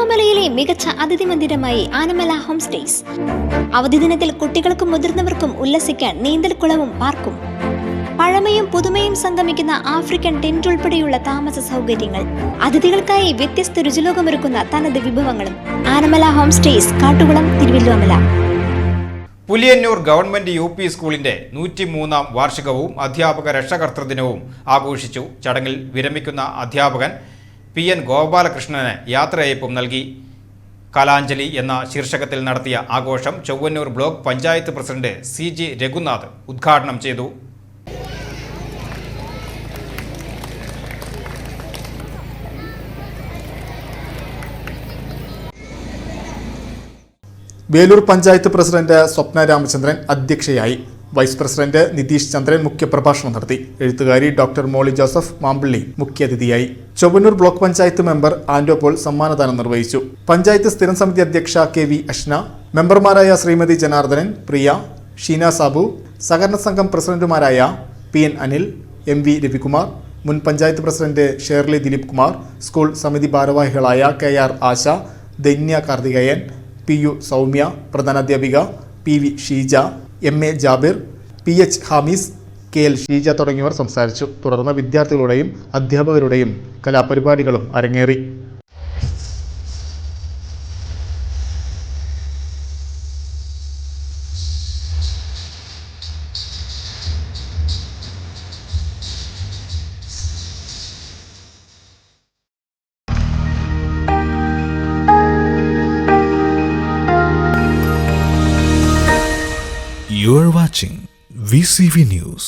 തിരുവല്ലോമലയിലെ മികച്ച അതിഥി മന്ദിരമായി Anamala home stays. അവധി ദിനത്തിൽ കുട്ടികൾക്കും മുതിർന്നവർക്കും ഉല്ലസിക്കാൻ നീന്തൽക്കുളവും പാർക്കും. പഴമയും പുതുമയും സംഗമിക്കുന്ന ആഫ്രിക്കൻ ടെന്റ് ഉൾപ്പെടെയുള്ള താമസ സൗകര്യങ്ങൾ, അതിഥികൾക്കായി വ്യത്യസ്ത രുചിലോകമൊരുക്കുന്ന തനത് വിഭവങ്ങളും. Anamala home stays, Kattukulam, Thiruvilwamala. Puliyannur government UP സ്കൂളിന്റെ 103-ാം വാർഷികവും അധ്യാപക രക്ഷകർതൃദിനവും ആഘോഷിച്ചു. ചടങ്ങിൽ വിരമിക്കുന്ന അധ്യാപകൻ PN ഗോപാലകൃഷ്ണന് യാത്രയയപ്പും നൽകി. കലാഞ്ജലി എന്ന ശീർഷകത്തിൽ നടത്തിയ ആഘോഷം Chowwannur block panchayat president CG Raghunath ഉദ്ഘാടനം ചെയ്തു. വേലൂർ പഞ്ചായത്ത് പ്രസിഡന്റ് സ്വപ്ന രാമചന്ദ്രൻ അധ്യക്ഷയായി. വൈസ് പ്രസിഡന്റ് നിതീഷ് ചന്ദ്രൻ മുഖ്യപ്രഭാഷണം നടത്തി. എഴുത്തുകാരി ഡോക്ടർ മോളി ജോസഫ് മാമ്പിള്ളി മുഖ്യാതിഥിയായി. ചൊവ്വന്നൂർ ബ്ലോക്ക് പഞ്ചായത്ത് മെമ്പർ ആൻഡോ പോൾ സമ്മാനദാനം നിർവഹിച്ചു. പഞ്ചായത്ത് സ്ഥിരം സമിതി അധ്യക്ഷ KV അഷ്ന, മെമ്പർമാരായ ശ്രീമതി ജനാർദ്ദനൻ, പ്രിയ, ഷീന സാബു, സഹകരണ സംഘം പ്രസിഡന്റുമാരായ PN അനിൽ, MV രവികുമാർ, മുൻ പഞ്ചായത്ത് പ്രസിഡന്റ് ഷേർലി ദിലീപ് കുമാർ, സ്കൂൾ സമിതി ഭാരവാഹികളായ KR ആശ, ധന്യ കാർത്തികേയൻ, PU സൗമ്യ, പ്രധാനാധ്യാപിക PV Sheeja, MA Jabir, PH Hamis, KL Sheeja തുടങ്ങിയവർ സംസാരിച്ചു. തുടർന്ന് വിദ്യാർത്ഥികളുടെയും അധ്യാപകരുടെയും കലാപരിപാടികളും അരങ്ങേറി. You are watching VCV News.